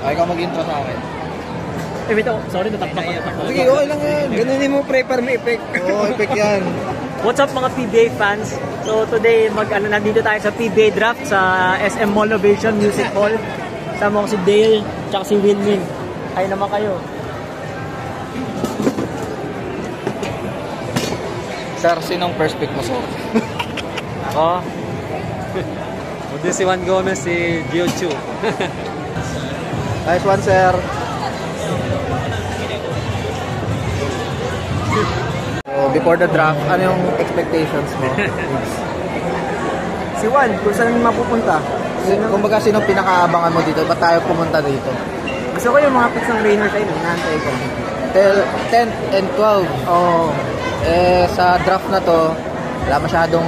Ay, ikaw mag-intro sa akin. Sorry, natakpak ko. Sige, okay lang yan. Ganunin mo, pre, para may effect. Oo, effect yan. What's up mga PBA fans? So today, nandito tayo sa PBA draft sa SM Mall Ovation Music Hall. Sama ko si Dale, tsaka si Wilmin. Kayo naman kayo. Sir, sinong first pick mo, sir? Ako? Hindi si Juan Gomez, si Gio Chu. Nice one, sir. So, before the draft, ano yung expectations mo? Si Juan, kung saan mapupunta? Kumbaga, sinong pinakaabangan mo dito? Ba't tayo pumunta dito? Gusto ko yung mga picks ng Rainer sa'yo, naantay ko. 10th and 12. Oo. Sa draft na to, wala masyadong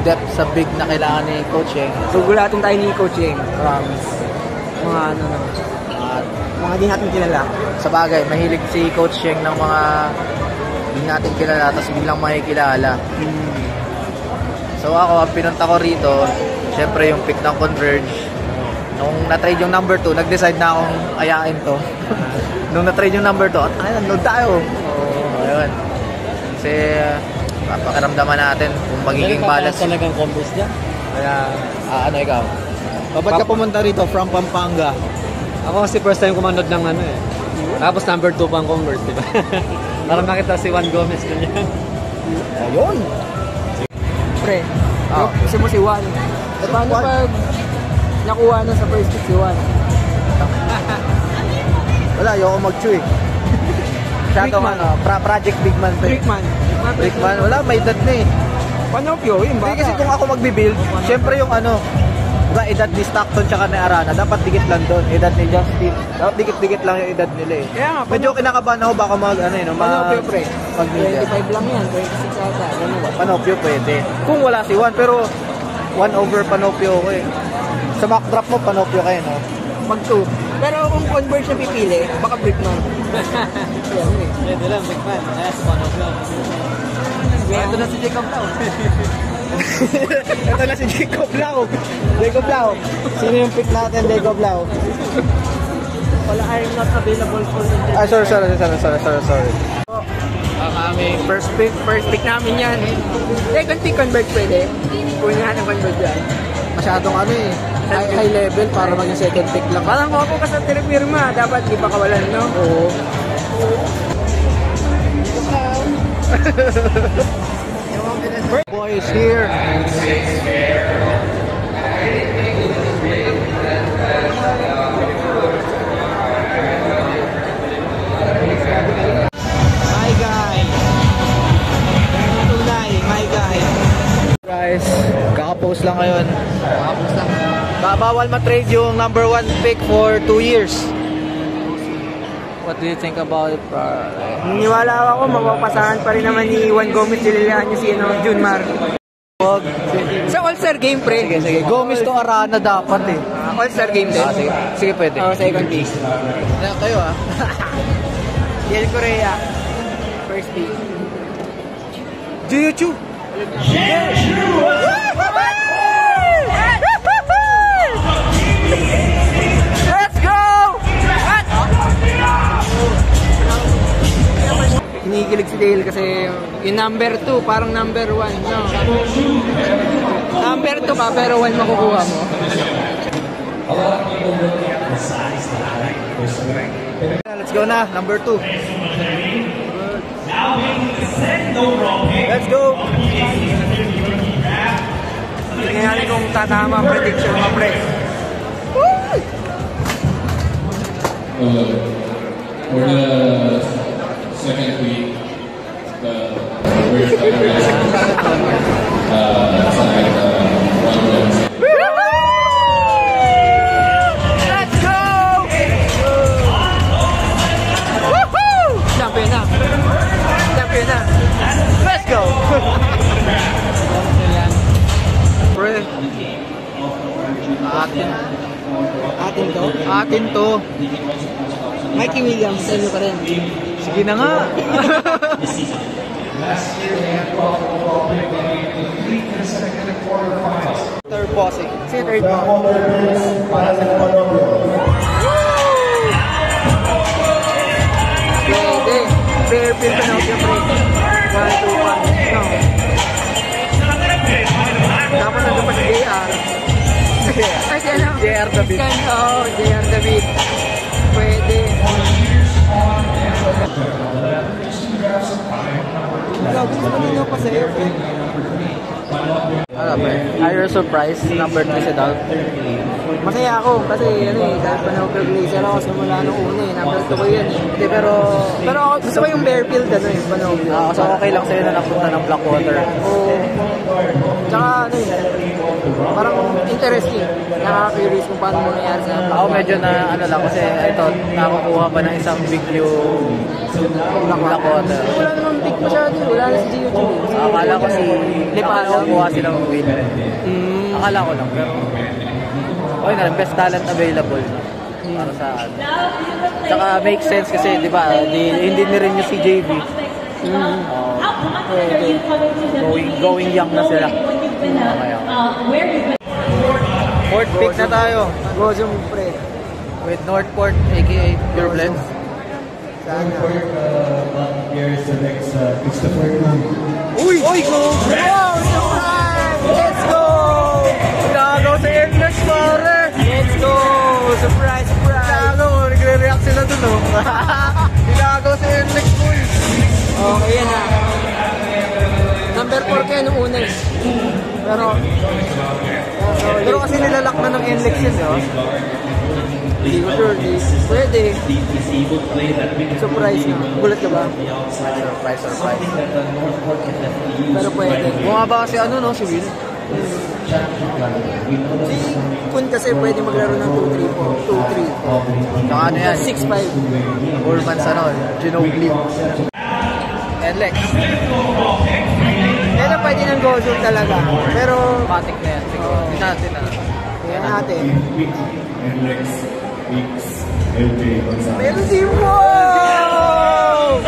depth sa big na kailangan ni Coach Yeng. Gugulatin tayo ni Coach Yeng. Promise. Mga ano naman. Mga di natin kilala. Sa bagay, mahilig si Coach Yeng ng mga di natin kilala, tapos biglang makikilala. So ako, ang pinunta ko rito, syempre yung pick ng Converge. Nung na-trade yung number 2, nag-decide na akong ayain to. Nung na-trade yung number 2, ayun, load tayo. Ayun. Kasi papakiramdaman natin kung magiging balance. Talagang Converse dyan. Kaya, ano ikaw? Ba't ka pumunta rito from Pampanga? Ako kasi first time kumanood ng ano eh. Tapos number 2 pang Converse, di ba? Para makita si Juan Gomez na yan. Ayun! Pre, gusto mo si Juan. Paano pag nakuha na sa first pick si Juan? Wala, ayoko mag-chew eh. Masyadong project big man. Brickman, wala, may edad na eh. Panopyo, yun ba? Kasi kung ako magbibuild, syempre yung diba, edad ni Stockton tsaka ni Arana, dapat dikit lang doon. Edad ni Justin, dapat dikit-dikit lang yung edad nila eh. Kaya nga, medyo kinakabahan ako baka Panopyo, pre. Mag-media. 25 lang yan, 26 ata. Panopyo pwede. Kung wala si Juan, pero 1 over Panopyo ko eh. Sa mock draft mo, Panopyo kayo, no? Mag-2. Pero kung Converge na pipili, baka Brickman. Pwede lang, Brickman. Kaya si Panopyo. Ito na si Jacob Lau. Ito na si Jacob Lau. Jacob Lau. Sino yung pick natin, Jacob Lau? Wala, I'm not available for the Sorry. Aming first pick namin yan. Second pick Converge pwede. Punahan ng Converge yan. Masyadong high level para maging second pick lang. Parang ko ka sa firma, dapat di pa kawalan, no? Oo. Boy is here. Guys, kaka-post lang ngayon. Bawal ma-trade yung number 1 pick for 2 years. What do you think about it, bro? Niniwala ako, mapapasahan pa rin naman ni Juan Gomez, dililaan niya si Junmar. Sa All-Star game, pre. Sige. Gomez to Arana dapat eh. All-Star game din. Sige, pwede. Second pick. Kaya kayo Yel Correa. First pick. Gio Chu. Let's go! Kinikilig si Dale kasi yung number 2 parang number 1, no? Number 2 ka pero 1 makukuha mo. Let's go na, number 2. Let's go! Tingnan natin kung tatama ang prediction mo, pre. For the second week, we're Let's go! Woohoo! Champion na. Let's go! Pre, atin to. Mikey Williams, sa inyo pa rin. Sige na nga. Third bossing. Si third bossing. Para sa Panopio. Kasi ano? JR David. Oo, JR David. Pwede. Gusto ko nyo pa sa'yo. Ano ba? Are you surprised? Number 3 si Dal. Masaya ako kasi ano eh, dahil Panover Glacier ako simula nung una eh. Number 2 ko yun eh. Hindi, pero Pero ako, gusto ko yung Bearfield ano eh, Panover. so okay lang sa'yo na napunta ng Blackwater. Oo. Tsaka ano eh, parang interesting. Nakaka-curious kung paano mangyayari sa Ako medyo na ano lang kasi ito, nakakuha pa ng isang big yung Blackwater. Wala namang big masyado eh. Wala na si Gio Jun eh. Akala ko si Lepalo. nakakuha silang win. Akala ko lang, pero okay na, best talent available para sa ano. Tsaka make sense kasi, di ba, hindi ni rin yung si JB. Going young na sila. Fourth pick na tayo Gozong pre. with Northport aka Pure Blends. Here is the next Christopher Kung. Uy! Go! Wow! Surprise! Let's go! Nagaw sa Endless, pare! Let's go! Surprise! Surprise! Nagaw, nagre-react sila dun, oh. Nagaw sa Endless, boy! Okay yan na. Number 4 kayo nung una eh. Pero kasi nilalak na ng Enlex yun, oh. Hindi ko sure. Pwede. Surprise na. Gulat ka ba? Surprise. Pero pwede. Bumaba kasi ano, no, si Will. Si Kun kasi pwede maglaro ng 2-3. Saka ano yan? 6-5. Orban sa ano, Ginobili. Enlex. Yan ang pwede ng Gozong talaga. Pero, Matic na yan. Siguro. Hindi natin na. tingnan natin. Alex Weeks LJ Gonzalez. Meron si wow!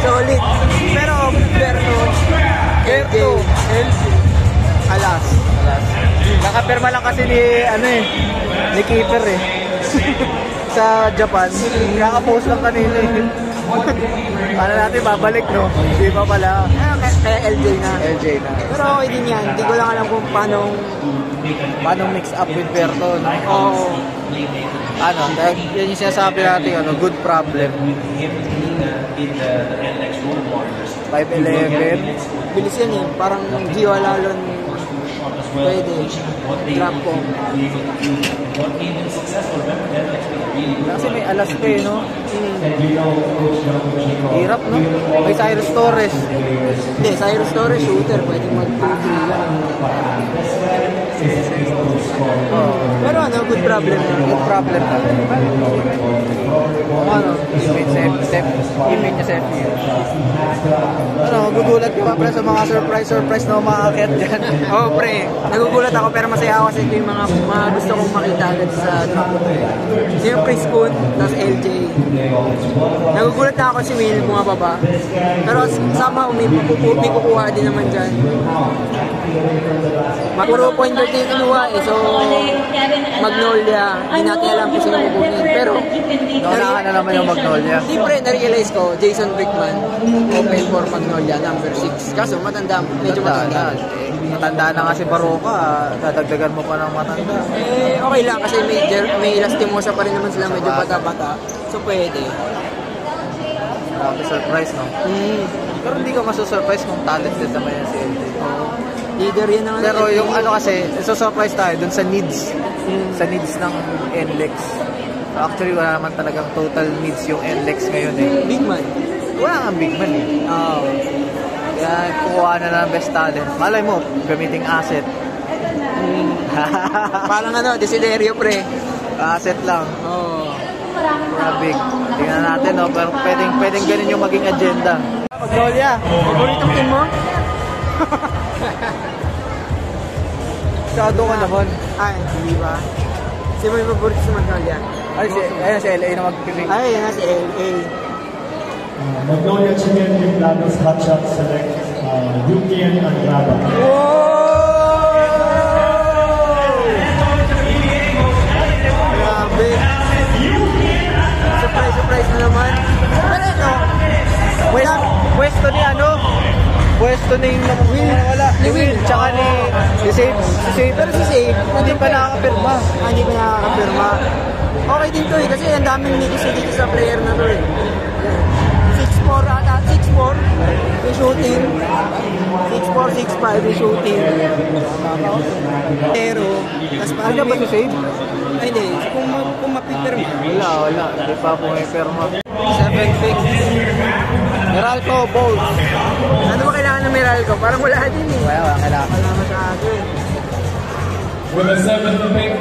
Solid. Pero, Berto, Alas. Nakapirma lang kasi ni, ano eh, ni Keeper eh. Sa Japan. Kaka-post lang kanina eh. Paano natin babalik, no? Hindi pa pala. Kaya LJ na. LJ na. Pero okay din yan. Hindi ko lang alam kung paano. Paano mix up with Berto, no? Oo. Ano, dahil yan yung sinasabi natin, ano, good problem. 5'11". Bilis yan eh. Parang Gio Alalon. Pwede. Drop ko. Kasi may alas pa eh, no? Hirap, no? May Cyrus Torres. Hindi, Cyrus Torres shooter. Pwede mag-2-3 lang. Pero ano, good problem. Good problem na. Ano, teammate niya sa FPU. Ano, gugulat ka pa pre sa mga surprise na umakakit dyan. Oo, pre. Nagugulat ako pero masaya ako kasi ito yung mga gusto kong makita agad sa drop. Yung Chris Kun, tapos LJ. Nagugulat na ako si Will bumababa. Pero sama may kukuha din naman dyan. Puro point guard na yung kinuha eh. So, Magnolia, hindi natin alam kung sino kukunin. Pero, Naunahan na naman yung Magnolia. siyempre, na-realize ko, Jason Brickman, open for Magnolia, number 6. Kaso, medyo matanda. Matanda na kasi Baroka, dadagdagan mo pa ng matanda. Eh, okay lang kasi may Lastimosa pa rin naman sila, medyo bata-bata. So, pwede. Grabe surprise, no? Pero hindi ka masusurprise kung talented naman yan si LJ. Leader yan naman. Pero yung ano kasi, surprise tayo dun sa needs. Sa needs ng NLEX. Actually, wala naman talagang total needs yung NLEX ngayon eh. Big man. Wala nga big man eh. Oo. Kaya kukuha na ng best talent. Malay mo, gamiting asset. Parang ano, Desiderio pre. Asset lang. Oo. Para big. Tingnan natin, no? Pero pwedeng ganun yung maging agenda. Magnolia. Paboritong team mo? Sado ka naman. Ay, hindi ba? Sino yung paborito sa Magnolia? Ayun si LA na magpipick. Ay, yan na si LA. Magnolia Chicken with Lados Hot Shot Select Yukian Andrada. Grabe. Surprise na naman. Pero ito, Pwesto ni ano? pwesto na yung wala. Ni Will, tsaka si Save. Pero si Save, Hindi pa nakakapirma. Hindi pa nakakapirma. Okay din to eh, kasi ang daming nitisi dito sa player na to eh. 6'4 ata, 6'4 may shooting. 6'4, 6'5 may shooting. Pero, tas parang Ano ba si Save? Ay hindi, kung mapipirma. Wala. Hindi pa pumipirma. 7 picks. Meralco Bulls. Ano ba kailangan ng Meralco? Parang wala din eh. Wala kailangan. Wala masyado eh. With the 7th pick,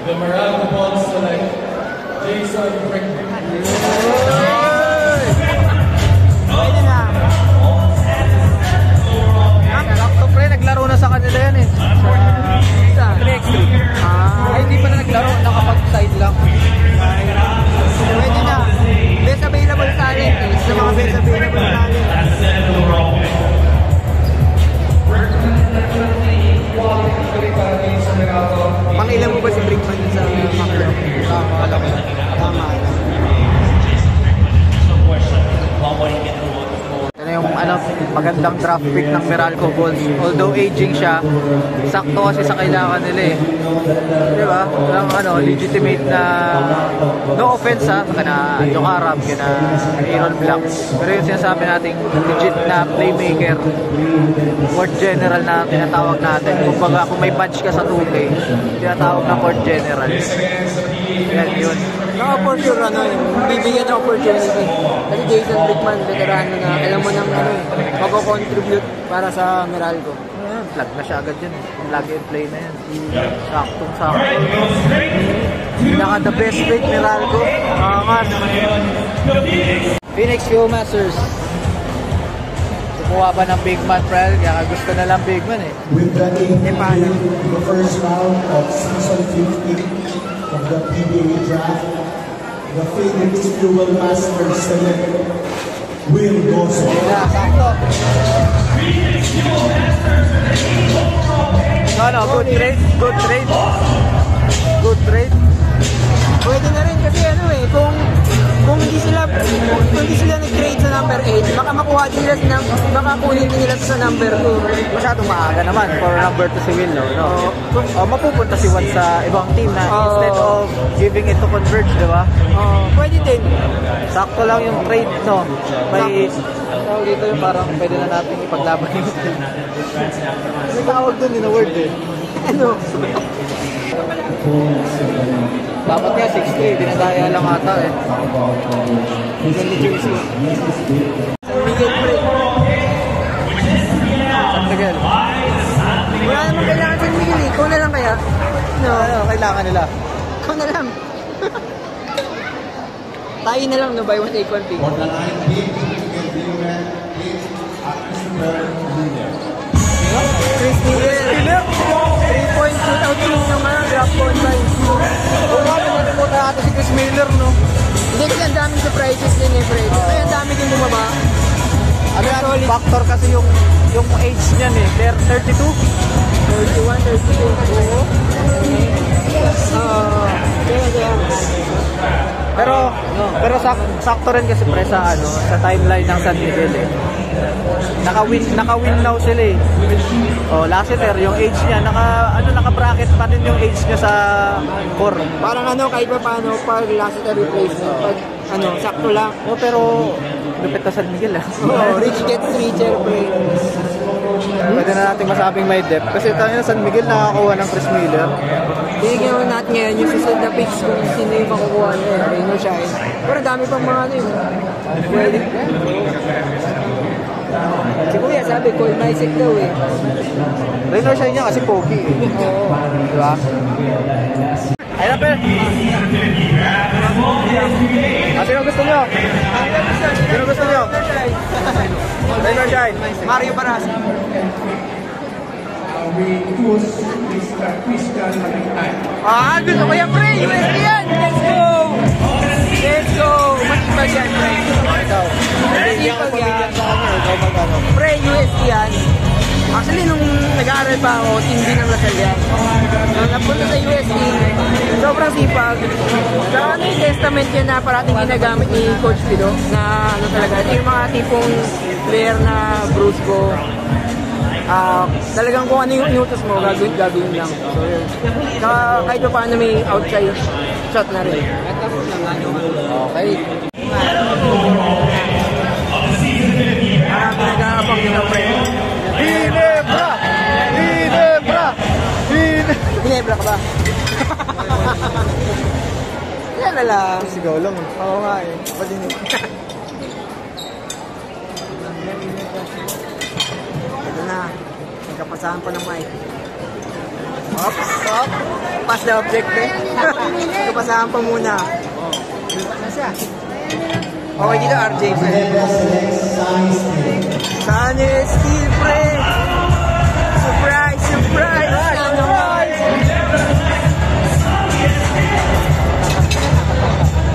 the Meralco Bulls select Jason Brickman. Pwede na. Meralco pre, naglaro na sa kanila yan eh. Sa Extreme. Ay, hindi pa na naglaro. Nakapag-side lang. Pwede na. Best available talent eh. Sa mga best available talent. Pangilan mo ba si Brickman sa Macro? Tama lang. Ito na yung magandang draft pick ng Meralco Bulls. Although aging siya, sakto kasi sa kailangan nila eh. Di ba? Walang legitimate na, no offense ha, kana Jokarab, kana Aaron Black. Pero yung sinasabi nating legit na playmaker, court general na tinatawag natin. Kumbaga kung may badge ka sa 2K, tinatawag na court general. Yan yun. For sure, bibigyan ng opportunity. Kasi Jason Brickman, veterano na, alam mo nang mag-contribute para sa Meralco. Plug na siya agad yun. Plug and play na yan. Saktong-sakto. Pinaka the best pick, Meralco. Phoenix Viewmasters. Kukuha ba ng big man, Prel? Kaya gusto na lang big man eh. With the 8th pick in the first round of season 15 of the PBA draft, the Phoenix Viewmasters select Will Goso. Yeah, sakto. Good trade. Good trade. Pwede na rin kasi kung hindi sila nag-trade sa number 8, baka makuha din nila, baka kunin din nila sa number 2. Masyadong maaga naman for number 2 si Will, no? Mapupunta si Juan sa ibang team na instead of giving it to Converge, di ba? Pwede din. Sakto lang yung trade, no? May dito yung parang pwede na natin ipaglaban yung trade. May tawag dun in a word eh. Ano? Dapat nga 6'3", dinadaya lang ata eh. Miguel ni JC. Miguel pre. San Miguel. Wala naman kailangan sa Miguel eh. Ikaw na lang kaya? No. Kailangan nila. Ikaw na lang. Tayo na lang, no? Buy one, take one pick. For the 9th pick, Miguel Villarreal is Christopher Miller. Chris Miller. 3-point shootout yung draft point line. Oo nga, pinalimutan natin si Chris Miller, no? Hindi kasi ang daming surprises din eh, Fred. Kaya ang dami din bumaba. Ano yan, factor kasi yung age niyan eh. 32? 31, 32. Oo. Pero sakto rin kasi pre sa timeline ng San Miguel eh. Naka-win now sila eh. Lassiter, yung age niya, naka-bracket pa din yung age niya sa core. Parang kahit pa paano, pag Lassiter replacement, pag sakto lang. Pero lupit na San Miguel ah. Rich gets richer, pre. Pwede na natin masabing may depth. Kasi tayo San Miguel nakakuha ng Chris Miller. Tingnan natin ngayon yung susunod na picks kung sino yung makukuha niya. Rain or shine. Pero dami pang mga pwede. Si Kuya sabi, Cole Maisek daw eh. Rain or shine niya kasi pogi eh. Oo. Diba? Ayun na pe. Sino gusto nyo? Sino gusto nyo? Rain or shine? Mario Paras. Gusto ko yan, pre! USD yan! Let's go! Let's go! Matibag yan, pre. Ikaw. Matibag yan. Ikaw magkano? Pre, USD yan. Actually, nung nag-aaral pa ako, hindi ng Lasal yan. Nung napunta sa USD, sobrang sobrang sipag. Saka ano yung testament yan na parating ginagamit ni Coach Pido na ano talaga, ito yung mga tipong player na brusco. Talagang kung ano yung inutos mo, gagawin lang. So yun. Saka kahit pa paano may outside shot na rin. Okay. Nag-aabang din ang pre. Ginebra! Ginebra! Ginebra ka ba? Yan na lang. Sigaw lang. Oo nga eh. Padinig. Ito na. Nagkapasahan pa ng mic. Oops. Pass the objective. Nagkapasahan pa muna. Okay dito RJ. Sunny Steel pre. Surprise! Surprise! Surprise!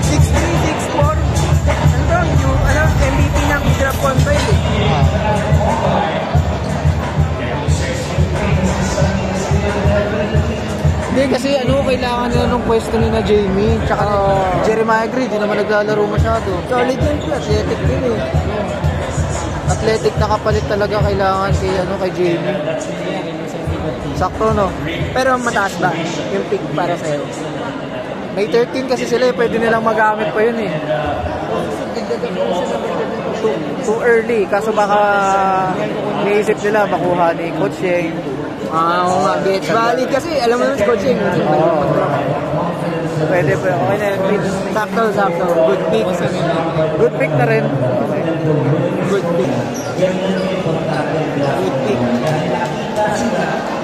6-3, 6-4. Ano to? Yung MVP ng drop 1-5 eh. Hindi kasi kailangan nila nung pwesto ni na Jamie. Tsaka Jeremiah Gray, di naman naglalaro masyado. Solid yun po. Athletic din eh. Athletic na kapalit talaga kailangan kay Jamie. Sakto, no? Pero mataas ba yung pick para sa'yo? May 13 kasi sila pwede nilang magamit pa yun eh. Too early, kaso baka naisip nila makuha ni Coach Sheng. Oo nga, gets valid kasi alam mo naman si Coach Sheng. Pwede pa, okay na yun. Sakto. Good pick. Good pick na rin. Okay. Good pick.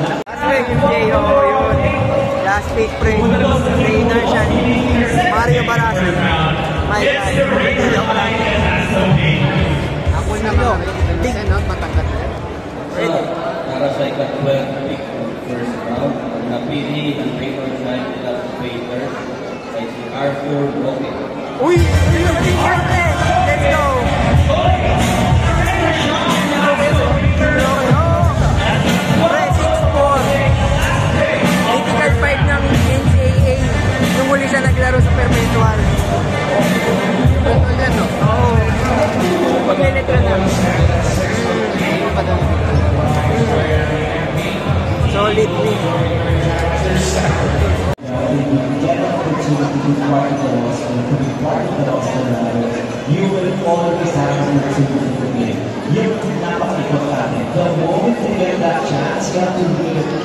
Last pick yung J.O. yun. Last pick, pre. Trainer siya. Mario Barraza. My guy. Ako naman. Big not matangkat. Pwede. Para sa ika-12 pick ng first round, napili ng Raymond Knight at Waiter ay si Arthur Roque. Uy! Let's go! Pre, 6'4". Critical 5 ng NCAA. Nung huli siya naglaro sa Perpetual. Oo. Pag-letra na. Solid win. You will always have an opportunity to win. Yung napaka-importante. The moment you get that chance, you have to win it